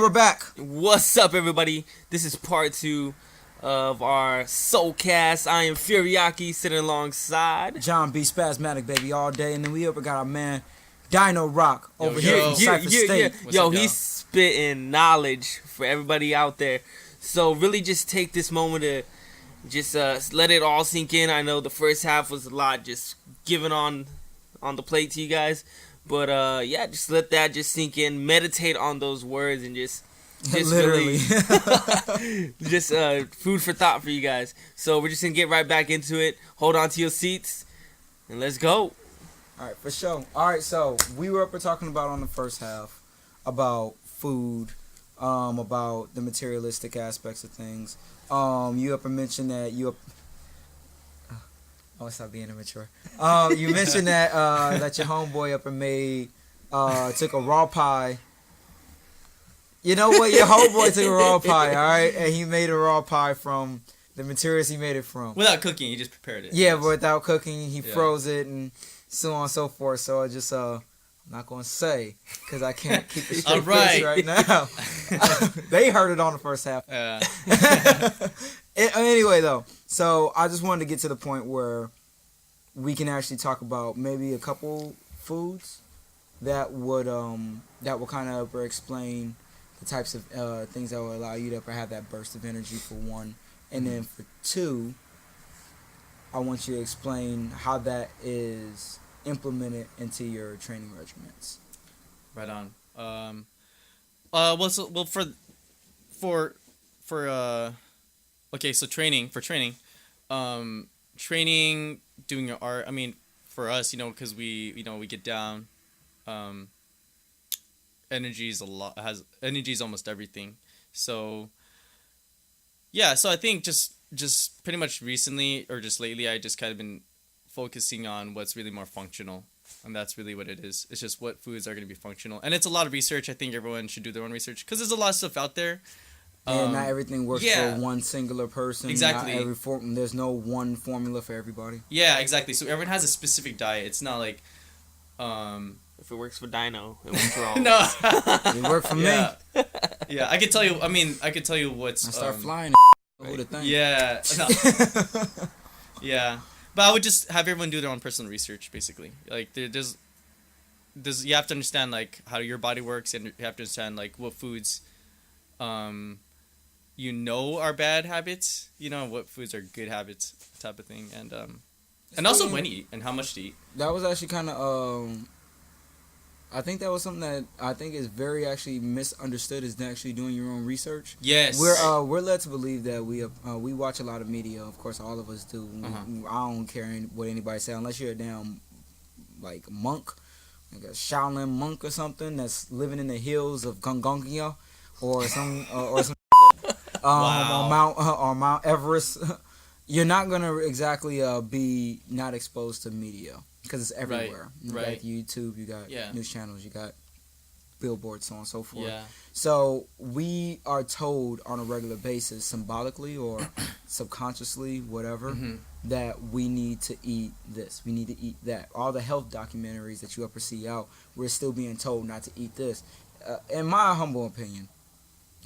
And we're back. What's up, everybody? This is part 2 of our SoulCast. I am Furiaki, sitting alongside John B. Spasmatic, baby, all day. And then we got our man, Dino Rock, over here from Cypher State. Yo, he's spitting knowledge for everybody out there. So really just take this moment to just let it all sink in. I know the first half was a lot just given on the plate to you guys. But yeah, just let that just sink in. Meditate on those words and just literally really, just food for thought for you guys. So we're just gonna get right back into it. Hold on to your seats and let's go. All right, for sure. All right, so we were up here talking about on the first half about food, about the materialistic aspects of things. You up and mentioned that Oh, stop being immature. You mentioned that that your homeboy up and made took a raw pie. You know what? Your homeboy took a raw pie, all right, and he made a raw pie from the materials he made it from. Without cooking, he just prepared it. Yeah, but without cooking, he froze it and so on and so forth. So I just I'm not gonna say because I can't keep the straight face right now. They heard it on the first half. Anyway, though, so I just wanted to get to the point where we can actually talk about maybe a couple foods that would kind of explain the types of things that will allow you to have that burst of energy for one, and then for two, I want you to explain how that is implemented into your training regimens. Right on. So training, doing your art. I mean, for us, because we get down. Energy is almost everything. So yeah, so I think just pretty much recently or just lately, I just kind of been focusing on what's really more functional, and that's really what it is. It's just what foods are going to be functional, and it's a lot of research. I think everyone should do their own research because there's a lot of stuff out there. And not everything works for one singular person. Exactly. There's no one formula for everybody. Yeah, exactly. So everyone has a specific diet. It's not like, if it works for Dino, it works for all. No, it worked for me. Yeah, I could tell you. I mean, I could tell you what's. I start flying. Right. Yeah. No. Yeah, but I would just have everyone do their own personal research, basically. Like there's you have to understand like how your body works, and you have to understand like what foods, are bad habits. What foods are good habits, type of thing, and also when to eat and how much to eat. That was actually kind of I think that was something that I think is very actually misunderstood, is actually doing your own research. Yes. We're led to believe that we watch a lot of media. Of course, all of us do. I don't care what anybody says unless you're a damn like monk, like a Shaolin monk or something that's living in the hills of Gongongia or some Wow. on Mount Everest. You're not gonna exactly be not exposed to media. Because it's everywhere. You got YouTube, you got news channels, you got billboards, so on and so forth. Yeah. So we are told on a regular basis, symbolically or subconsciously, whatever, that we need to eat this, we need to eat that. All the health documentaries that you ever see out, we're still being told not to eat this. In my humble opinion,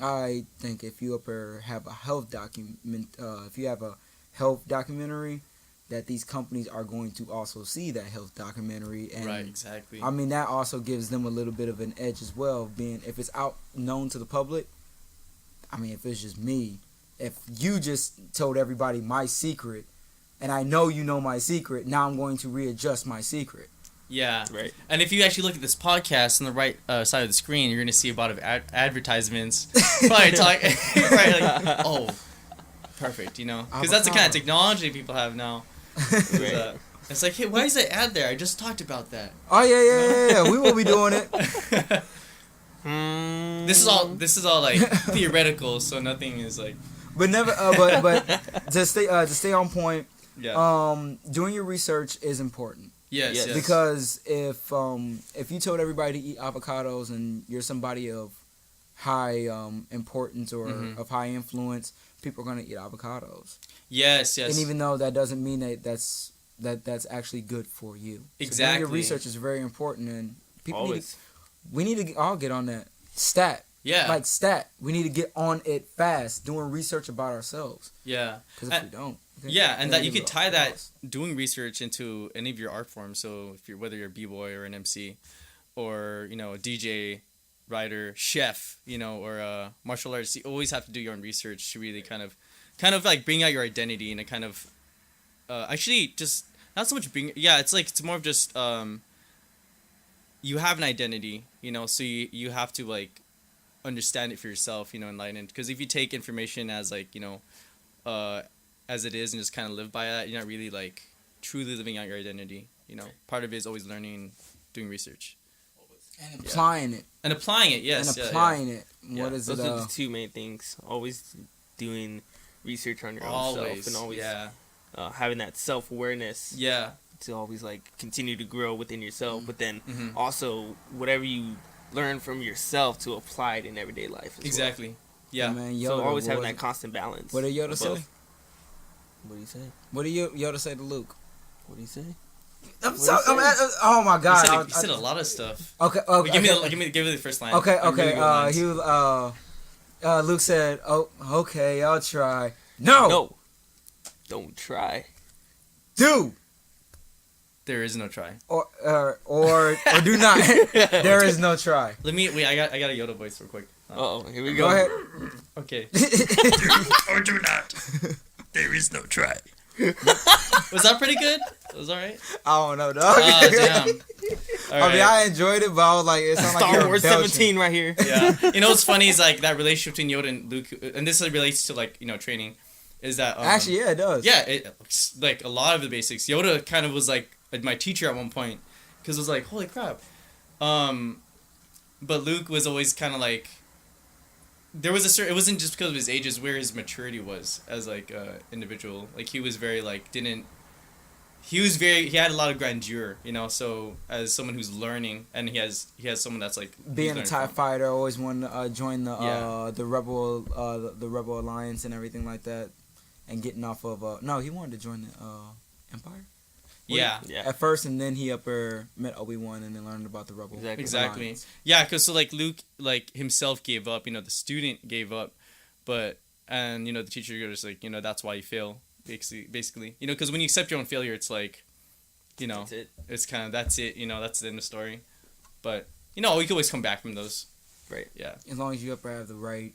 I think if you ever have a health documentary, that these companies are going to also see that health documentary, and right, exactly. I mean, that also gives them a little bit of an edge as well, being if it's out known to the public. I mean, if it's just me, if you just told everybody my secret, and I know you know my secret, now I'm going to readjust my secret. Yeah, right. And if you actually look at this podcast on the right side of the screen, you're going to see a lot of advertisements. Probably talking, right? Like, oh, perfect. Because that's the kind of technology people have now. It's like, hey, why is that ad there? I just talked about that. Oh yeah. We will be doing it. This is all like theoretical, so nothing is like. But never. But to stay on point. Yeah. Doing your research is important. Yes. Because if you told everybody to eat avocados and you're somebody of high importance or of high influence, people are going to eat avocados. Yes. And even though that doesn't mean that's actually good for you. Exactly. So your research is very important, and people Always. We need to all get on that stat. Yeah. like stat. We need to get on it fast, doing research about ourselves. Yeah. Because if we don't, Yeah, and that you could could tie that doing research into any of your art forms. So if you're whether you're a b-boy or an MC, or a DJ, writer, chef, or a martial artist, you always have to do your own research to really kind of like bring out your identity and a kind of actually just not so much it's more of just you have an identity, so you have to like understand it for yourself, enlightened, because if you take information as like as it is and just kind of live by that, you're not really like truly living out your identity. Part of it is always learning and doing research and applying it. And applying it, yes. And applying it. Yeah. What is Those it? are the two main things. Always doing research on your own Always, self, and always having that self-awareness. Yeah. To always like continue to grow within yourself, but then Mm-hmm. also whatever you learn from yourself to apply it in everyday life. Exactly. Well. Yeah. Man, Yoda, So always having that constant balance. What did Yoda say? What do you say? What did Yoda say to Luke? What do you say? Oh my God! He said a lot of stuff. Okay. Wait, give me the first line. Okay. I'm really good with lines. He was. Luke said, "Oh, okay, I'll try." No. Don't try. Do. There is no try. Or do not. There is no try. I got a Yoda voice real quick. Here we go. Go ahead. Okay. Or do not. There is no try. Was that pretty good? It was alright? I don't know, dog. Oh, damn. All I mean, right. I enjoyed it, but I was like, it sounded like Star Wars belching. 17 right here. Yeah. What's funny is like that relationship between Yoda and Luke, and this relates to like, training, is that... Actually, yeah, it does. Yeah, like a lot of the basics. Yoda kind of was like my teacher at one point, because it was like, holy crap. But Luke was always kind of like... There was it wasn't just because of his age, it's where his maturity was as like individual. Like he was very like he had a lot of grandeur, so as someone who's learning, and he has someone that's like being a TIE fighter, always wanted to join the rebel the Rebel Alliance and everything like that, and getting off of no, he wanted to join the Empire. Yeah. At first, and then he met Obi-Wan and then learned about the Rebel. Exactly. Alliance. Yeah, because so like Luke like himself gave up, the student gave up, and the teacher goes like, that's why you fail, basically, because when you accept your own failure, it's like, That's it. it's kind of that's it, that's the end of the story, but you can always come back from those. Right. Yeah. As long as you have the right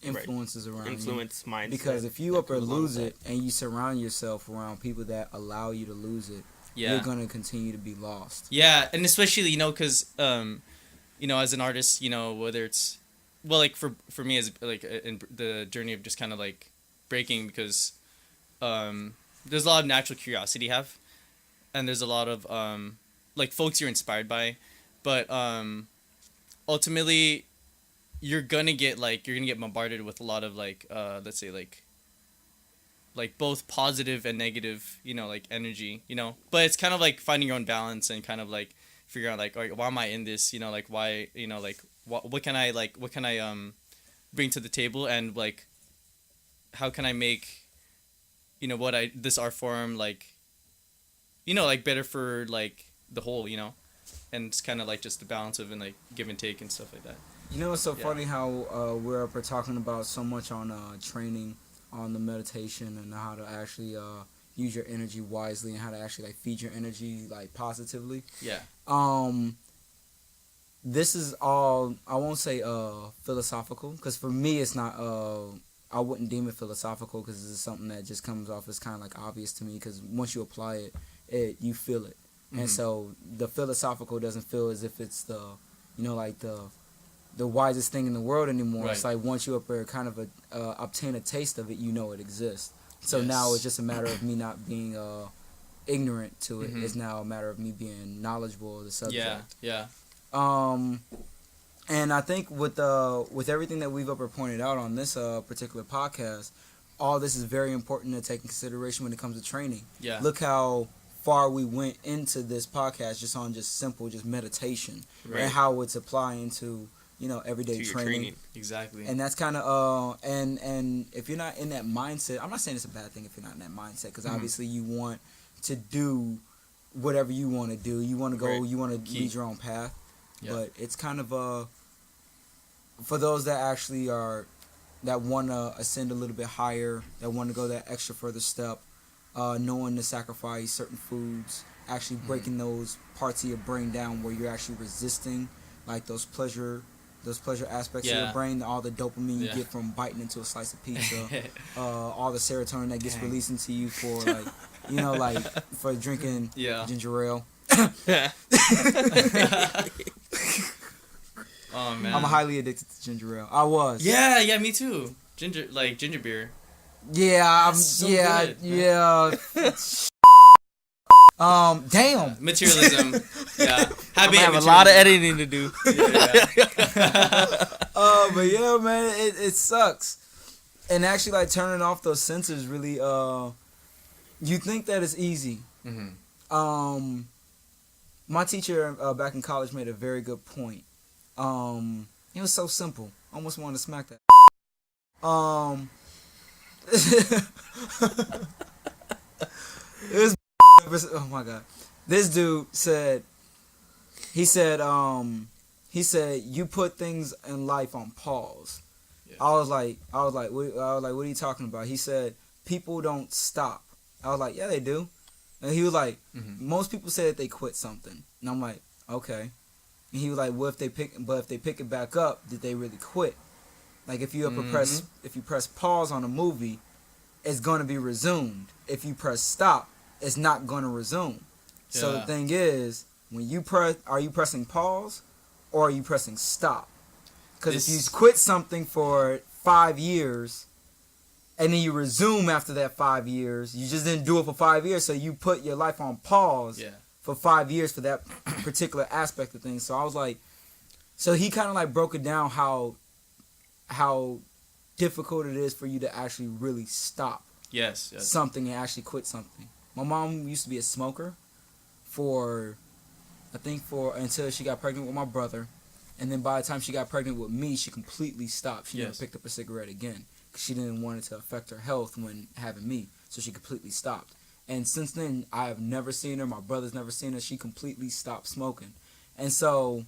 influences around Influence, you. mindset. Because if you lose it and you surround yourself around people that allow you to lose it, you're gonna continue to be lost. Yeah, and especially because as an artist, whether it's like for me as like in the journey of just kind of like breaking, because there's a lot of natural curiosity you have, and there's a lot of like folks you're inspired by, but ultimately you're gonna get bombarded with a lot of like let's say like both positive and negative like energy, but it's kind of like finding your own balance and kind of like figuring out like, all right, why am I in this, like why, like what can I bring to the table, and like how can I make this art form like like better for like the whole, and it's kind of like just the balance of and like give and take and stuff like that. It's so funny how we're talking about so much on training, on the meditation, and how to actually use your energy wisely, and how to actually like feed your energy like positively. Yeah. This is all, I won't say philosophical, because for me it's not. I wouldn't deem it philosophical, because it's something that just comes off as kind of like obvious to me, because once you apply it, you feel it. And so the philosophical doesn't feel as if it's the like the wisest thing in the world anymore. Right. It's like once you kind of obtain a taste of it, it exists. So now it's just a matter of me not being ignorant to it. It's now a matter of me being knowledgeable of the subject. Yeah. And I think with everything that we've pointed out on this particular podcast, all this is very important to take in consideration when it comes to training. Yeah. Look how far we went into this podcast just on simple meditation, right, and how it's applying to everyday training. Exactly. And that's kind of and if you're not in that mindset, I'm not saying it's a bad thing if you're not in that mindset, because obviously you want to do whatever you want to do. You want to go. Right. You want to lead your own path. Yeah. But it's kind of for those that actually that want to ascend a little bit higher, that want to go that extra further step, knowing to sacrifice certain foods, actually breaking those parts of your brain down where you're actually resisting like those pleasure aspects of your brain, all the dopamine you get from biting into a slice of pizza, all the serotonin that gets released into you for like, you know, like for drinking ginger ale. Oh man, I'm highly addicted to ginger ale. I was. Yeah, me too. Ginger beer. Yeah, I'm so good, yeah. Damn. Materialism. Yeah. I have a lot of editing to do. But yeah, man, it sucks. And actually, like turning off those sensors, really, you think that it's easy. Mm-hmm. My teacher back in college made a very good point. It was so simple. I almost wanted to smack that. It was. Oh my god, this dude said. He said, you put things in life on pause. Yeah. I was like, what are you talking about? He said, people don't stop. I was like, yeah, they do. And he was like, most people say that they quit something. And I'm like, okay. And he was like, well, if they pick it back up, did they really quit? Like if you press pause on a movie, it's gonna be resumed. If you press stop, it's not gonna resume. Yeah. So the thing is, when you are you pressing pause or are you pressing stop? Because if you quit something for 5 years and then you resume after that 5 years, you just didn't do it for 5 years, so you put your life on pause for 5 years for that particular aspect of things. So I was like, so he kind of like broke it down how difficult it is for you to actually really stop something and actually quit something. My mom used to be a smoker until she got pregnant with my brother, and then by the time she got pregnant with me, she completely stopped. She never picked up a cigarette again because she didn't want it to affect her health when having me, so she completely stopped. And since then, I have never seen her. My brother's never seen her. She completely stopped smoking, and so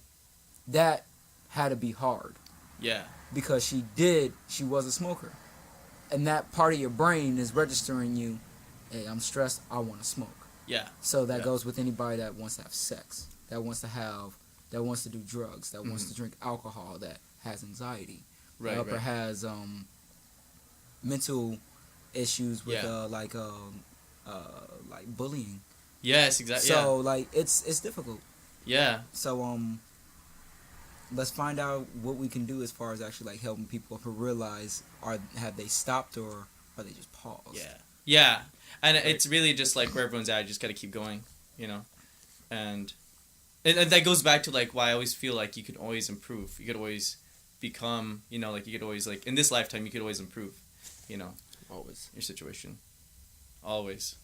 that had to be hard. Yeah. Because she was a smoker, and that part of your brain is registering you, hey, I'm stressed, I want to smoke. Yeah. So that goes with anybody that wants to have sex, that wants to do drugs, that wants to drink alcohol, that has anxiety, or has mental issues with like bullying. Yes, exactly. So like it's difficult. Yeah. So let's find out what we can do as far as actually like helping people to realize have they stopped or are they just paused? Yeah. Yeah. And it's really just like where everyone's at, you just got to keep going, you know? And that goes back to like why I always feel like you can always improve. You could always become, you know, like you could always like in this lifetime you could always improve, you know, always your situation. Always.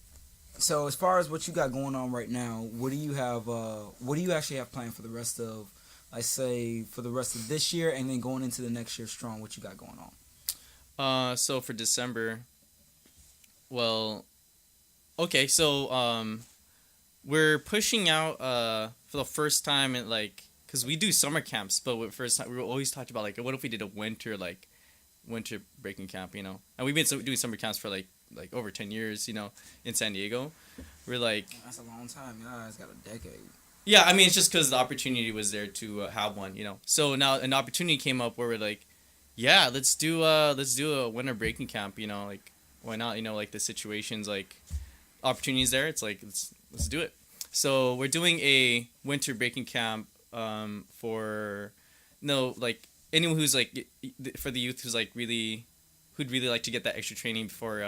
So as far as what you got going on right now, what do you actually have planned for the rest of, I say, for the rest of this year and then going into the next year strong? What you got going on? So for December, well, okay, so we're pushing out for the first time at like, because we do summer camps, but we always talked about like, what if we did a winter breaking camp, you know? And we've been doing summer camps for like over 10 years, you know, in San Diego. We're like, that's a long time. Yeah, it's got a decade. Yeah, I mean, it's just because the opportunity was there to have one, you know. So now an opportunity came up where we're like, yeah, let's do a winter breaking camp, you know, like why not, you know, like the situations, like opportunities there. It's like let's do it. So we're doing a winter breaking camp for like anyone who's like for the youth who's like who'd really like to get that extra training before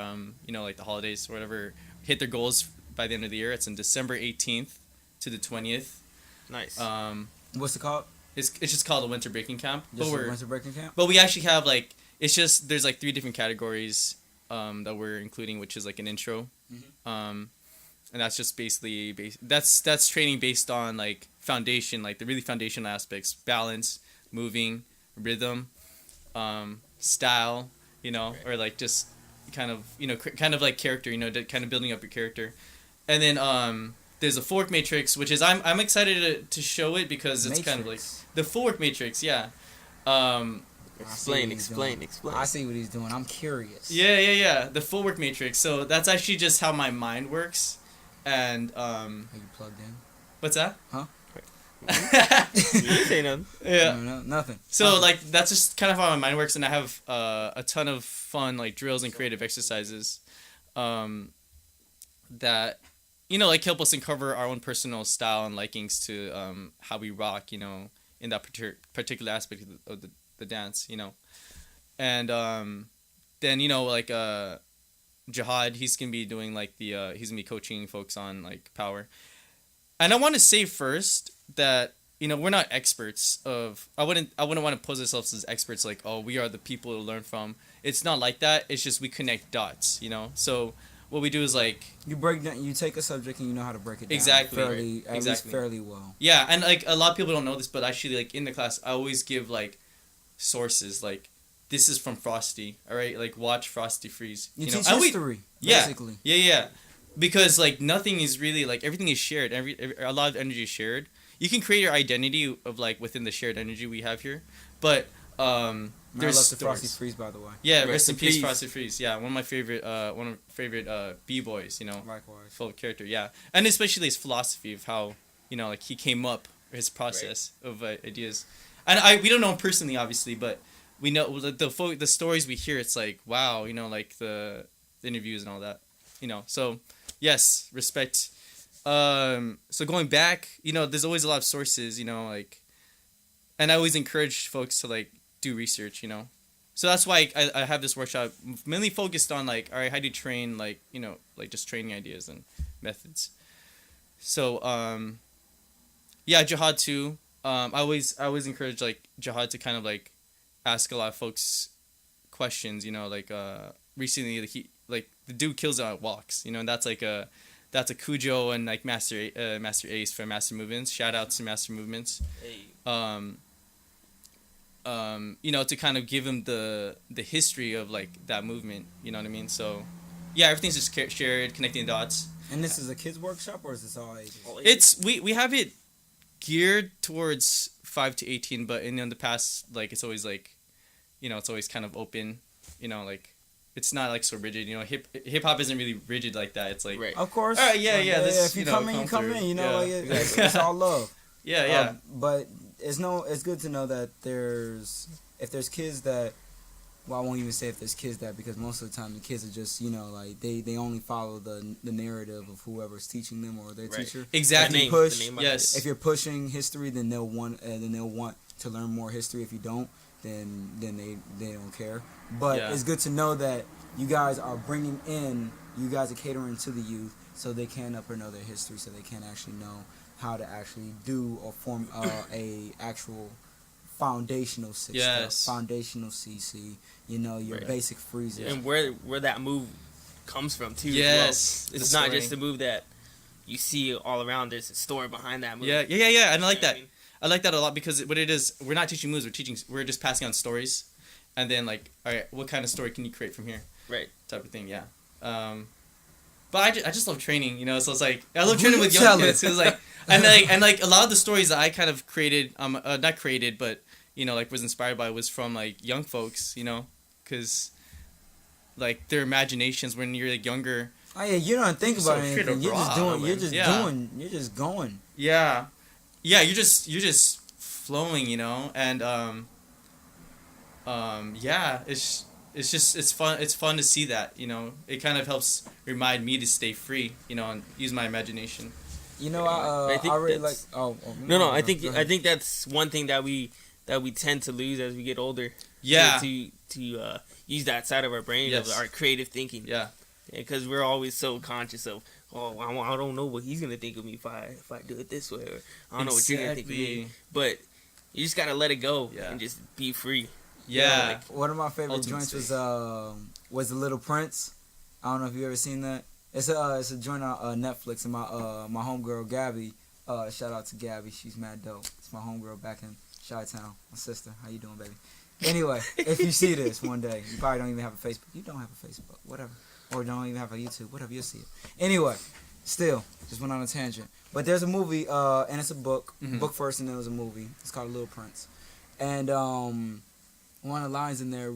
you know, like the holidays or whatever, hit their goals by the end of the year. It's on December 18th to the 20th. Nice. What's it called? It's just called a winter breaking camp. Just a winter breaking camp? But we actually have like, it's just, there's like 3 different categories that we're including, which is like an intro. Mm-hmm. And that's just basically, that's training based on like foundation, like the really foundational aspects, balance, moving, rhythm, style, you know, or like just kind of, you know, kind of like character, you know, kind of building up your character. And then there's a full work matrix, which is I'm excited to show it because it's kind of like the full work matrix, yeah. Explain. I see what he's doing. I'm curious. Yeah. The full work matrix. So that's actually just how my mind works. And Are you plugged in? what's that? Huh? You didn't say nothing. Yeah. No, nothing. So like that's just kind of how my mind works, and I have a ton of fun like drills and creative exercises, that like help us uncover our own personal style and likings to how we rock, in that particular aspect of the dance, and then like Jihad, he's gonna be doing like he's gonna be coaching folks on like power, and I want to say first that we're not experts of. I wouldn't want to pose ourselves as experts like, oh, we are the people to learn from. It's not like that. It's just we connect dots, So what we do is like you break down. You take a subject and you know how to break it down. Exactly. At least fairly well. Yeah, and like a lot of people don't know this, but actually like in the class, I always give like sources like. This is from Frosty, all right? Like, watch Frosty freeze. You teach history, basically. Yeah. Because, like, nothing is really, like, everything is shared. A lot of energy is shared. You can create your identity of, like, within the shared energy we have here. But, there's I love the stories. Frosty freeze, by the way. Yeah, rest in peace, Frosty Freeze. Yeah, one of my favorite B-boys, Likewise. full of character, yeah. And especially his philosophy of how, like, he came up, his process of ideas. And we don't know him personally, obviously, but... We know the stories we hear. It's like wow, like the interviews and all that, So, yes, respect. So going back, there's always a lot of sources, like, and I always encourage folks to like do research, So that's why I have this workshop mainly focused on like, all right, how do you train like like just training ideas and methods. So yeah, Jihad too. I always encourage like Jihad to kind of like. Ask a lot of folks questions, like recently the dude kills it on walks, and that's a Cujo and like Master Ace for Master Movements. Shout out to Master Movements. Hey. To kind of give him the history of like that movement, you know what I mean? So yeah, everything's just shared, connecting dots. And this is a kids workshop or is this all ages? It's we have it geared towards 5 to 18, but in the past, like it's always like, it's always kind of open, like it's not like so rigid. Hip hop isn't really rigid like that. It's like right. Of course. All right, yeah. If you come in, you come in. Like it's all love. Yeah. But it's good to know that if there's kids that. Well, I won't even say if there's kids that, because most of the time the kids are just like they only follow the narrative of whoever's teaching them or their teacher. Exactly. If you're pushing history, then they'll want to learn more history. If you don't, then they don't care. But it's good to know that you guys are you guys are catering to the youth so they can up or know their history, so they can actually know how to actually do or form a actual foundational foundational CC, your basic freezers. And where that move comes from too. Yes. Well. It's not just a move that you see all around. There's a story behind that move. Yeah. And I like that. I like that a lot because what it is, we're not teaching moves. We're just passing on stories, and then like, all right, what kind of story can you create from here? Right. Type of thing. Yeah. But I just love training. So it's like I love training with young kids. Cause like and like a lot of the stories that I kind of created, not created, but like was inspired by was from like young folks. Because like their imaginations when you're like younger. Oh yeah, you don't think about anything. You're just doing. You're just doing. You're just going. Yeah. Yeah, you're just flowing, and yeah, it's fun. It's fun to see that, It kind of helps remind me to stay free, and use my imagination. I really like. No. I think that's one thing that we tend to lose as we get older. Yeah. To use that side of our brain of our creative thinking. Yeah. Because we're always so conscious of, I don't know what he's gonna think of me if I do it this way, or I don't know what you're gonna think of me. But you just gotta let it go and just be free. Yeah. One of my favorite joints was The Little Prince. I don't know if you ever seen that. It's a joint on Netflix, and my homegirl Gabby. Shout out to Gabby, she's mad dope. It's my homegirl back in Chi-Town. My sister, how you doing, baby? Anyway, if you see this one day, you probably don't even have a Facebook. You don't have a Facebook, whatever. Or don't even have a YouTube, whatever, you'll see it. Anyway, still, just went on a tangent. But there's a movie, and it's a book. Mm-hmm. Book first, and then there's a movie. It's called Little Prince. And one of the lines in there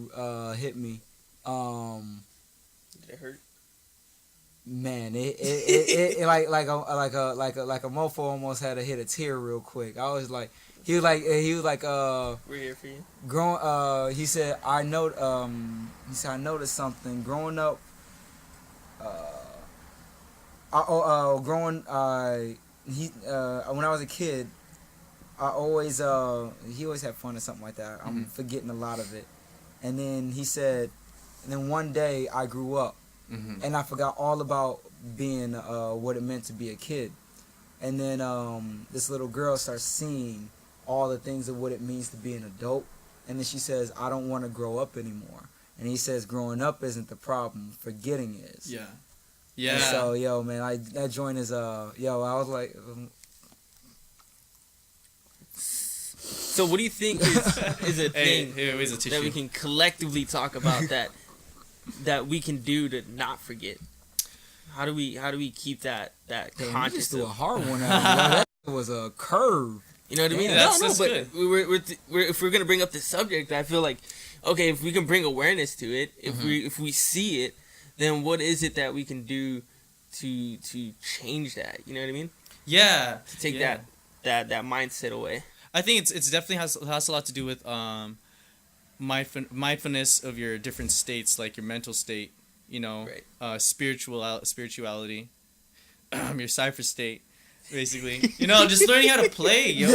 hit me. Did it hurt? Man, it like a mofo almost had to hit a tear real quick. I was like, he was like We're here for you. he said I noticed something growing up. When I was a kid, he always had fun or something like that. I'm forgetting a lot of it. And then he said, and then one day I grew up. And I forgot all about being what it meant to be a kid. And then this little girl starts seeing all the things of what it means to be an adult. And then she says, I don't want to grow up anymore. And he says, growing up isn't the problem, forgetting is. Yeah. Yeah. And so, yo, man, that joint is, I was like... So what do you think is a thing here's a that we can collectively talk about that we can do to not forget? How do we keep that conscious? Just do a hard one. That was a curve. You know what I mean? Yeah, No, that's but good. if we're gonna bring up this subject, I feel like, okay, if we can bring awareness to it, if we see it, then what is it that we can do to change that? You know what I mean? Yeah. To take that mindset away. I think it's definitely has a lot to do with mindfulness of your different states, like your mental state, you know, right. spirituality, your cipher state, basically. You know, just learning how to play, yo.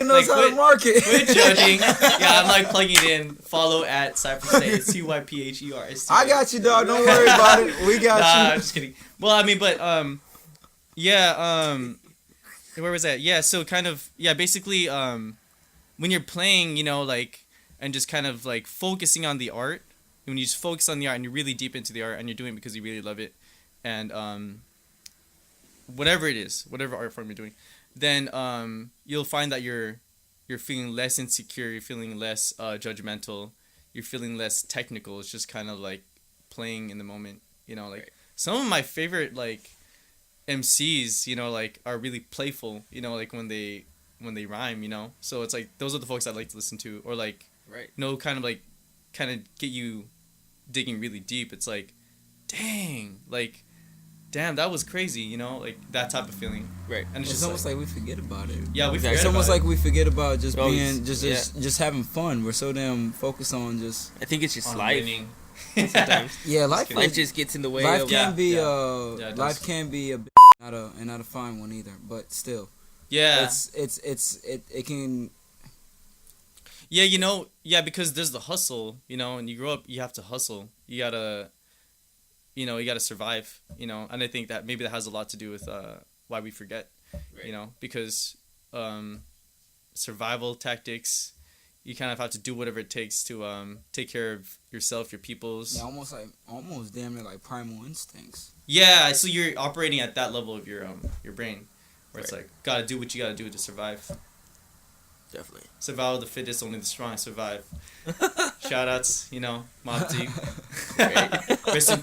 Knows how to market. Quit judging. Yeah, I'm like plugging it in. Follow at Cypher State. It's CYPHER. I got you, dog. Don't worry about it. We got you. I'm just kidding. Well, I mean, but where was that? Yeah, so kind of basically when you're playing, you know, like, and just kind of like focusing on the art. When you just focus on the art and you're really deep into the art and you're doing it because you really love it, and whatever it is, whatever art form you're doing, then you'll find that you're feeling less insecure, you're feeling less judgmental, you're feeling less technical. It's just kind of like playing in the moment, you know. Like right. Some of my favorite like MCs, you know, like are really playful, you know, like when they rhyme, you know. So it's like those are the folks I like to listen to, or like right, you know, kind of get you digging really deep. It's like, damn, that was crazy, you know, like that type of feeling. Right. And it's almost like we forget about it. Yeah, we forget It's almost like we forget about just being, just having fun. We're so damn focused on just... I think it's just life. Sometimes. Yeah, life just gets in the way. Life of can be life can be a not a fine one either, but still. Yeah. It can... Yeah, you know, because there's the hustle, you know, and you grow up, you have to hustle. You gotta survive, you know, and I think that maybe that has a lot to do with why we forget, right. You know, because survival tactics, you kind of have to do whatever it takes to take care of yourself, your peoples. Yeah, almost damn near like primal instincts. Yeah, so you're operating at that level of your brain, where it's right. like, gotta do what you gotta do to survive. Definitely. Survival of the fittest, only the strong survive. Shout outs, you know, Mob Deep. Rest in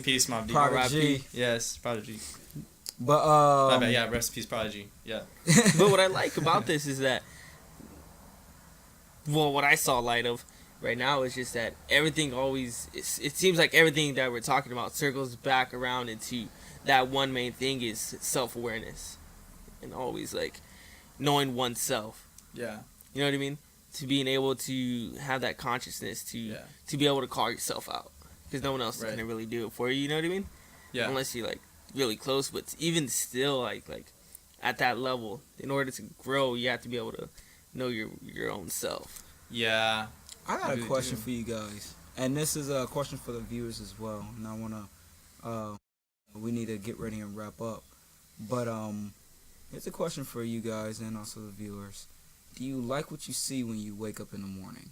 peace, Mob Deep. Prodigy. Yes, Prodigy. But yeah, rest in peace, Prodigy. Yeah. But what I like about this is that, well, what I saw light of right now is just that everything always, it seems like everything that we're talking about circles back around into that one main thing is self-awareness. And always like knowing oneself. Yeah. You know what I mean? To being able to have that consciousness to be able to call yourself out. Because no one else is going to really do it for you, you know what I mean? Yeah. Unless you're like really close, but even still like at that level, in order to grow, you have to be able to know your own self. Yeah. I got a question for you guys. And this is a question for the viewers as well. And I want to we need to get ready and wrap up. But it's a question for you guys and also the viewers. Do you like what you see when you wake up in the morning?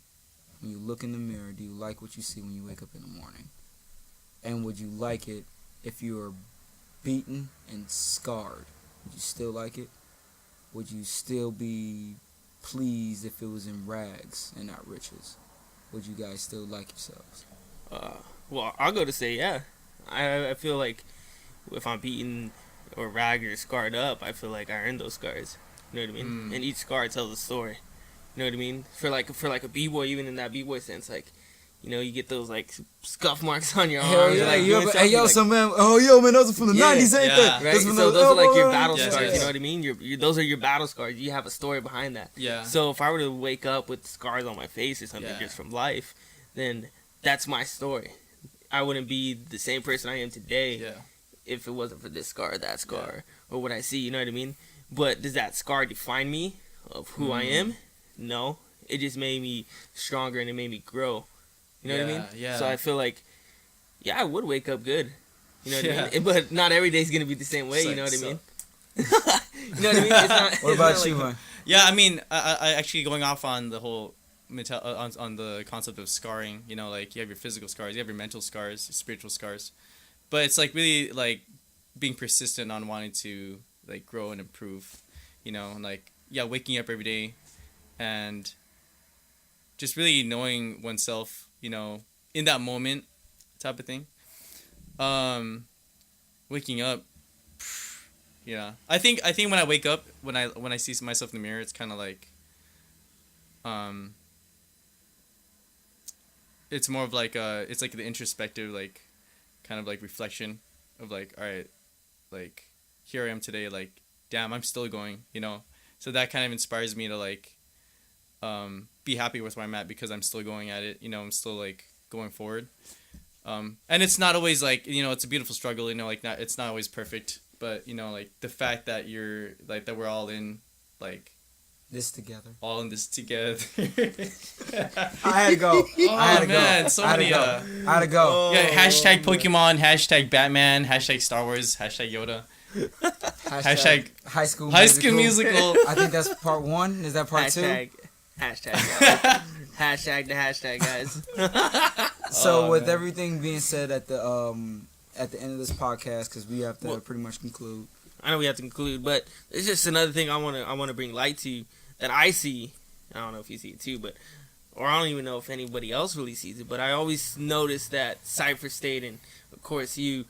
When you look in the mirror, do you like what you see when you wake up in the morning? And would you like it if you were beaten and scarred? Would you still like it? Would you still be pleased if it was in rags and not riches? Would you guys still like yourselves? Well, I'll go to say yeah. I feel like if I'm beaten or ragged or scarred up, I feel like I earned those scars. You know what I mean? And each scar tells a story. You know what I mean? For like a b-boy, even in that b-boy sense, like, you know, you get those like scuff marks on your Hell arms. yeah, Like, you doing ever, something, hey yo, like, so man, oh yo man, those are from the Yeah, 90s, ain't yeah. they? right? from So those are like your battle Yes, scars. yes. You know what I mean? Those are your battle scars. You have a story behind that. Yeah. So if I were to wake up with scars on my face or something Yeah. just from life, then that's my story. I wouldn't be the same person I am today Yeah. if it wasn't for this scar or that scar or what I see. You know what I mean? But does that scar define me of who I am? No. It just made me stronger and it made me grow. You know what I mean? Yeah. So I feel like, yeah, I would wake up good. You know what Yeah. I mean? But not every day's gonna be the same way. It's You know like, what I mean? You know what I mean? It's not, What it's about not you, like, man? Yeah, I mean, I actually going off on the whole on the concept of scarring. You know, like you have your physical scars, you have your mental scars, your spiritual scars, but it's like really like being persistent on wanting to like grow and improve. You know, and like waking up every day, and just really knowing oneself. You know, in that moment, type of thing. Waking up. Yeah, I think when I wake up, when I see myself in the mirror, it's kind of like, it's more of like it's like the introspective, like, kind of like reflection of like, all right, like, here I am today, like, damn, I'm still going, you know, so that kind of inspires me to like, be happy with where I'm at because I'm still going at it, you know, I'm still like going forward, and it's not always like, you know, it's a beautiful struggle, you know, like it's not always perfect. But, you know, like, the fact that you're, like, that we're all in, like... This together. All in this together. I had to go. I had to man, go. so I had to many, go. I had to go. Yeah, hashtag Pokemon, hashtag Batman, hashtag Star Wars, hashtag Yoda. Hashtag High School Musical. I think that's part 1. Is that part 2? Hashtag the hashtag, guys. So with everything being said at the end of this podcast, because we have to pretty much conclude. I know we have to conclude, but it's just another thing I want to bring light to that I see. I don't know if you see it too, or I don't even know if anybody else really sees it. But I always notice that Cypher State, and of course you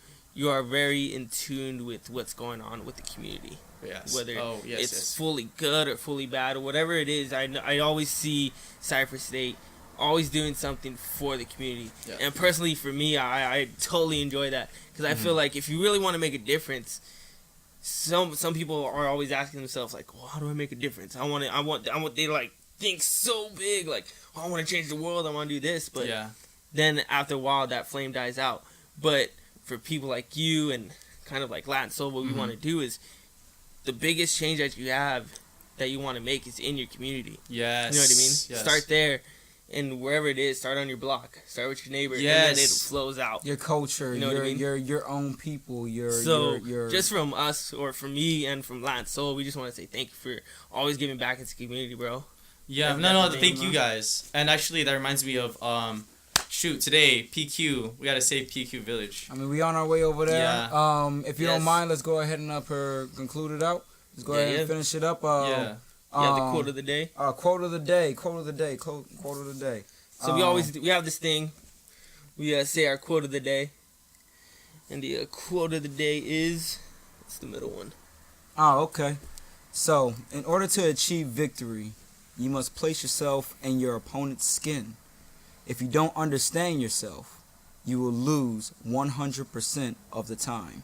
are very in tune with what's going on with the community. Yes. Whether it's yes. fully good or fully bad or whatever it is, I always see Cypher State always doing something for the community. Yeah. And personally, for me, I totally enjoy that because I feel like if you really want to make a difference, some people are always asking themselves like, well, how do I make a difference? I want they like think so big, like, oh, I want to change the world, I want to do this, but then after a while that flame dies out. But for people like you and kind of like Latin Soul, what we want to do is the biggest change that you have that you want to make is in your community. Yes. You know what I mean? Yes. Start there. And wherever it is, start on your block. Start with your neighbor, and then it flows out. Your culture, you know what I mean? your own people, your just from us, or from me and from Latin Soul, we just want to say thank you for always giving back into the community, bro. Yeah, no, thank you guys. And actually, that reminds me of, today, PQ, we gotta save PQ Village. I mean, we on our way over there. Yeah. If you don't mind, let's go ahead and conclude it out. Let's go ahead and finish it up. The quote of the day. Quote of the day. So we have this thing. We say our quote of the day, and the quote of the day is, it's the middle one. Oh, okay. So, in order to achieve victory, you must place yourself in your opponent's skin. If you don't understand yourself, you will lose 100% of the time.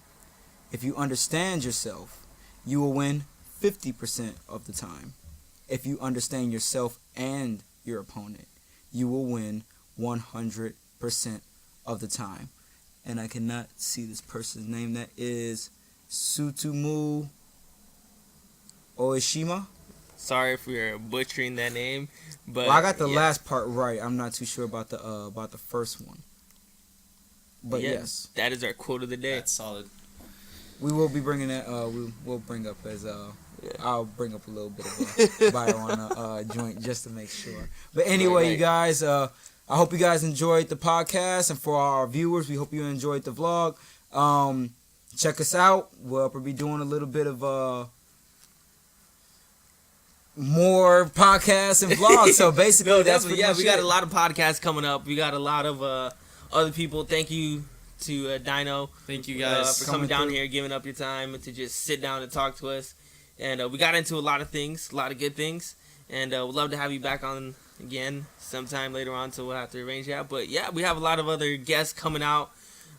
If you understand yourself, you will win 50% of the time. If you understand yourself and your opponent, you will win 100% of the time. And I cannot see this person's name. That is Sutumu Oishima. Sorry if we are butchering that name, but I got the last part right. I'm not too sure about the first one. But yes, that is our quote of the day. That's solid. We will be bringing that. We'll bring up as I'll bring up a little bit of a bio on a joint just to make sure. But anyway, you guys, I hope you guys enjoyed the podcast, and for our viewers, we hope you enjoyed the vlog. Check us out. We'll be doing a little bit of more podcasts and vlogs. So basically, that's we got a lot of podcasts coming up. We got a lot of other people. Thank you to Dino. Thank you guys for coming down here, giving up your time to just sit down and talk to us. And we got into a lot of things, a lot of good things. And we'd love to have you back on again sometime later on, so we'll have to arrange that. But yeah, we have a lot of other guests coming out.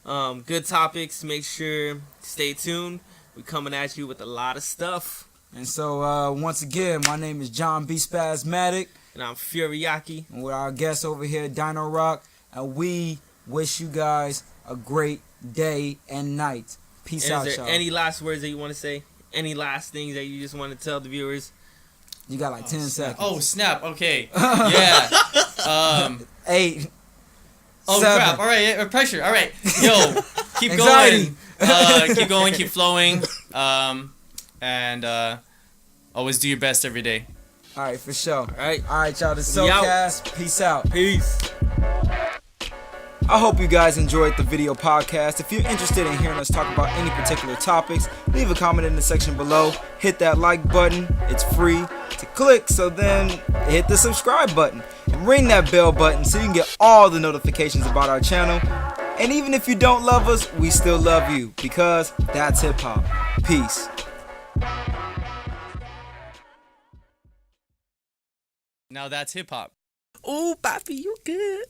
Good topics. Make sure stay tuned. We're coming at you with a lot of stuff. And so, once again, my name is John B. Spasmatic. And I'm Furiaki. And with our guest over here, Dino Rock. And we wish you guys a great day and night. Peace out, Is there y'all. any last words that you want to say? Any last things that you just want to tell the viewers? You got like 10 seconds. Oh, snap. Okay. Yeah. 8. Oh, 7. crap. All right. Pressure. All right. Yo, keep Anxiety. going. Keep going. Keep flowing. And always do your best every day. All right, for sure. All right. All right, y'all. The We out. SoulCast. Peace out. Peace. I hope you guys enjoyed the video podcast. If you're interested in hearing us talk about any particular topics, leave a comment in the section below. Hit that like button. It's free to click, so then hit the subscribe button. And ring that bell button so you can get all the notifications about our channel. And even if you don't love us, we still love you, because that's hip-hop. Peace. Now that's hip hop. Ooh, Papi, you good.